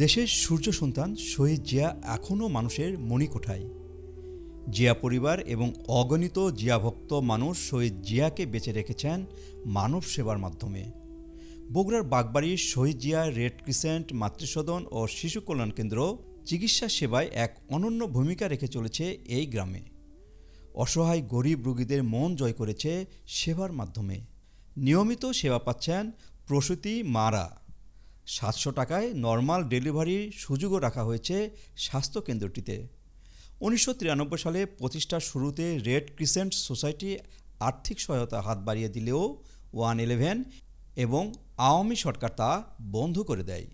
দেশের সূর্য সন্তান শহীদ জিয়া এখনও মানুষের মণিকোঠায়। জিয়া পরিবার এবং অগণিত জিয়া ভক্ত মানুষ শহীদ জিয়াকে বেঁচে রেখেছেন মানব সেবার মাধ্যমে। বগুড়ার বাগবাড়ির শহীদ জিয়া রেড ক্রিসেন্ট মাতৃসদন ও শিশু কল্যাণ কেন্দ্র চিকিৎসা সেবায় এক অনন্য ভূমিকা রেখে চলেছে এই গ্রামে। অসহায় গরিব রোগীদের মন জয় করেছে সেবার মাধ্যমে। নিয়মিত সেবা পাচ্ছেন প্রসূতি মারা। 700 টাকায় নর্মাল ডেলিভারির সুযোগও রাখা হয়েছে স্বাস্থ্যকেন্দ্রটিতে। 1993 সালে প্রতিষ্ঠার শুরুতে রেড ক্রিসেন্ট সোসাইটি আর্থিক সহায়তা হাত বাড়িয়ে দিলেও 111 এবং আওয়ামী সরকার তা বন্ধ করে দেয়।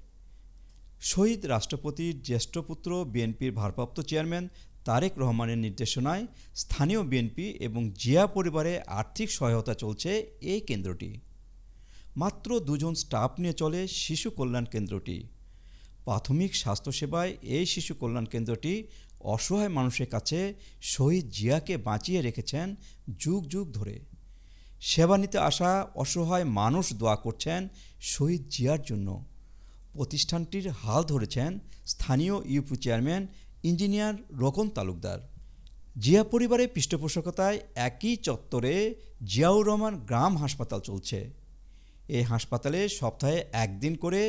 শহীদ রাষ্ট্রপতির জ্যেষ্ঠ পুত্র বিএনপির ভারপ্রাপ্ত চেয়ারম্যান তারেক রহমানের নির্দেশনায় স্থানীয় বিএনপি এবং জিয়া পরিবারে আর্থিক সহায়তা চলছে এই কেন্দ্রটি। মাত্র 2 জন স্টাফ নিয়ে চলে শিশু কল্যাণ কেন্দ্রটি। প্রাথমিক স্বাস্থ্যসেবায় এই শিশু কল্যাণ কেন্দ্রটি অসহায় মানুষের কাছে শহীদ জিয়াকে বাঁচিয়ে রেখেছেন যুগ যুগ ধরে। সেবা নিতে আসা অসহায় মানুষ দোয়া করছেন শহীদ জিয়ার জন্য। প্রতিষ্ঠানটির হাল ধরেছেন স্থানীয় ইউপি চেয়ারম্যান ইঞ্জিনিয়ার রোকন তালুকদার। জিয়া পরিবারের পৃষ্ঠপোষকতায় একই চত্বরে জিয়াউর রহমান গ্রাম হাসপাতাল চলছে। এই হাসপাতালে সপ্তাহে 1 দিন করে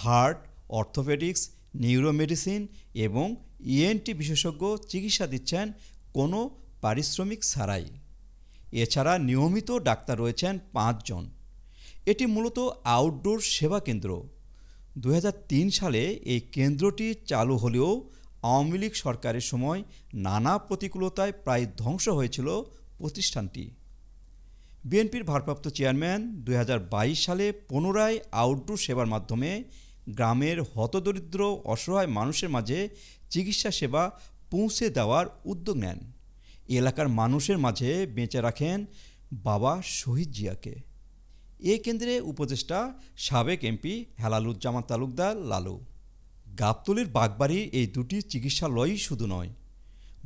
হার্ট, অর্থোপেডিক্স, নিউরোমেডিসিন এবং ইএনটি বিশেষজ্ঞ চিকিৎসা দিচ্ছেন কোনো পারিশ্রমিক ছাড়াই। এছাড়া নিয়মিত ডাক্তার রয়েছেন 5 জন। এটি মূলত আউটডোর সেবা কেন্দ্র। 2003 সালে এই কেন্দ্রটি চালু হলেও আওয়ামী লীগ সরকারের সময় নানা প্রতিকূলতায় প্রায় ধ্বংস হয়েছিল প্রতিষ্ঠানটি। বিএনপির ভারপ্রাপ্ত চেয়ারম্যান 2022 সালে পুনরায় আউটডোর সেবার মাধ্যমে গ্রামের হতদরিদ্র অসহায় মানুষের মাঝে চিকিৎসা সেবা পৌঁছে দেওয়ার উদ্যোগ নেন। এলাকার মানুষের মাঝে বেঁচে রাখেন বাবা শহীদ জিয়াকে। এই কেন্দ্রে উপদেষ্টা সাবেক এমপি হেলালুজ্জামান তালুকদার লালু। গাবতলীর বাগবাড়ির এই দুটি চিকিৎসালয়ই শুধু নয়,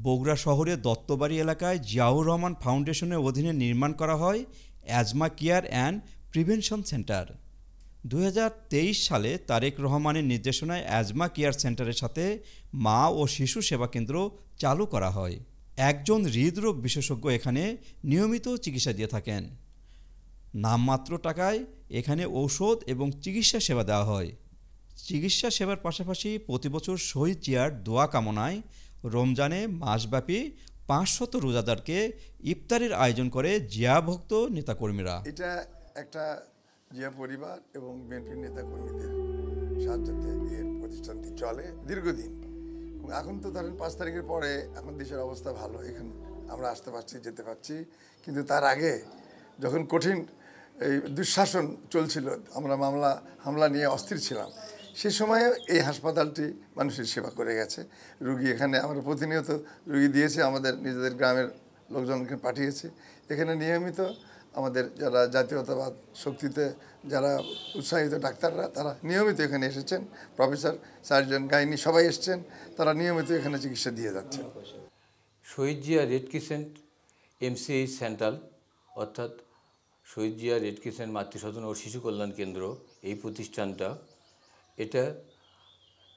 বগুড়া শহরের দত্তবাড়ি এলাকায় জিয়াউর রহমান ফাউন্ডেশনের অধীনে নির্মাণ করা হয় asthma care and prevention centre. 2023 সালে তারেক রহমানের নির্দেশনায় অ্যাজমা কেয়ার সেন্টারের সাথে মা ও শিশু সেবা কেন্দ্র চালু করা হয়। একজন হৃদরোগ বিশেষজ্ঞ এখানে নিয়মিত চিকিৎসা দিয়ে থাকেন। নামমাত্র টাকায় এখানে ঔষধ এবং চিকিৎসা সেবা দেওয়া হয়। চিকিৎসা সেবার পাশাপাশি প্রতিবছর শহীদ জিয়ার দোয়া কামনায় রমজানে মাসব্যাপী 500 রোজাদারকে ইফতারের আয়োজন করে জিয়া ভক্ত নেতাকর্মীরা। এটা একটা জিয়া পরিবার এবং বিএনপির নেতাকর্মীদের সাহায্যে এর প্রতিষ্ঠানটি চলে দীর্ঘদিন। এখন তো ধরেন 5 তারিখের পরে এখন দেশের অবস্থা ভালো, এখন আমরা আসতে পারছি, যেতে পারছি। কিন্তু তার আগে যখন কঠিন এই দুঃশাসন চলছিল, আমরা হামলা নিয়ে অস্থির ছিলাম, সে সময়ে এই হাসপাতালটি মানুষের সেবা করে গেছে। রুগী এখানে আমরা প্রতিনিয়ত রুগী দিয়েছে, আমাদের নিজেদের গ্রামের লোকজনকে পাঠিয়েছে। এখানে নিয়মিত আমাদের যারা জাতীয়তাবাদ শক্তিতে যারা উৎসাহিত ডাক্তাররা, তারা নিয়মিত এখানে এসেছেন। প্রফেসর, সার্জন, গাইনি সবাই এসছেন, তারা নিয়মিত এখানে চিকিৎসা দিয়ে যাচ্ছেন। Shaheed Zia red crescent MCH central, অর্থাৎ শহীদ জিয়া রেড ক্রিসেন্ট মাতৃসদন ও শিশু কল্যাণ কেন্দ্র, এই প্রতিষ্ঠানটা এটা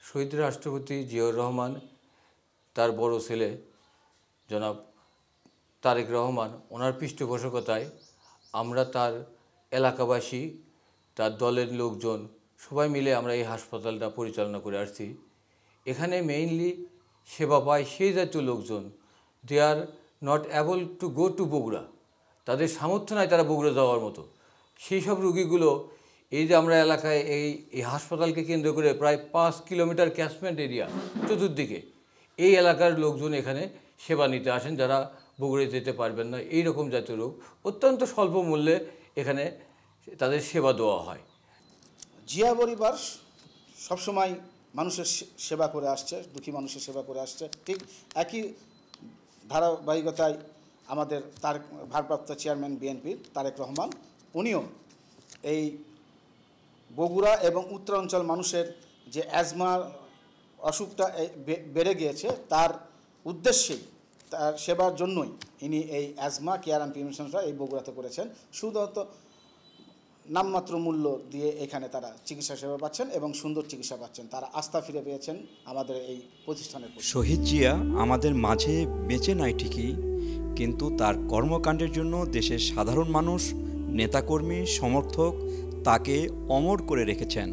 শহীদ রাষ্ট্রপতি জিয়াউর রহমান, তার বড় ছেলে জনাব তারেক রহমান, ওনার পৃষ্ঠপোষকতায় আমরা তার এলাকাবাসী, তার দলের লোকজন সবাই মিলে আমরা এই হাসপাতালটা পরিচালনা করে আসছি। এখানে মেইনলি সেবা পায় সেই জাতীয় লোকজন they are not able to go to Bogura, তাদের সামর্থ্য নাই তারা বগুড়া যাওয়ার মতো। সেই সব রুগীগুলো এই যে আমরা এলাকায় এই হাসপাতালকে কেন্দ্র করে প্রায় 5 কিলোমিটার ক্যাচমেন্ট এরিয়া চতুর্দিকে, এই এলাকার লোকজন এখানে সেবা নিতে আসেন যারা বগুড়ায় যেতে পারবেন না। এই রকম জাতীয় রোগ অত্যন্ত স্বল্প মূল্যে এখানে তাদের সেবা দেওয়া হয়। জিয়া পরিবার সবসময় মানুষের সেবা করে আসছে, দুঃখী মানুষের সেবা করে আসছে। ঠিক একই ধারাবাহিকতায় আমাদের তার ভারপ্রাপ্ত চেয়ারম্যান বিএনপির তারেক রহমান, উনিও এই বগুড়া এবং উত্তরাঞ্চল মানুষের যে অ্যাজমার অসুখটা বেড়ে গিয়েছে, তার উদ্দেশ্যেই, তার সেবার জন্যই ইনি এই অ্যাজমা কেয়ার অ্যান্ড প্রিভেনশনটা এই বগুড়াতে করেছেন। শুধুমাত্র নামমাত্র মূল্য দিয়ে এখানে তারা চিকিৎসা সেবা পাচ্ছেন এবং সুন্দর চিকিৎসা পাচ্ছেন। তারা আস্থা ফিরে পেয়েছেন আমাদের এই প্রতিষ্ঠানের প্রতি। শহীদ জিয়া আমাদের মাঝে বেঁচে নাই ঠিকই, কিন্তু তার কর্মকাণ্ডের জন্য দেশের সাধারণ মানুষ, নেতাকর্মী, সমর্থক তাকে অমর করে রেখেছেন।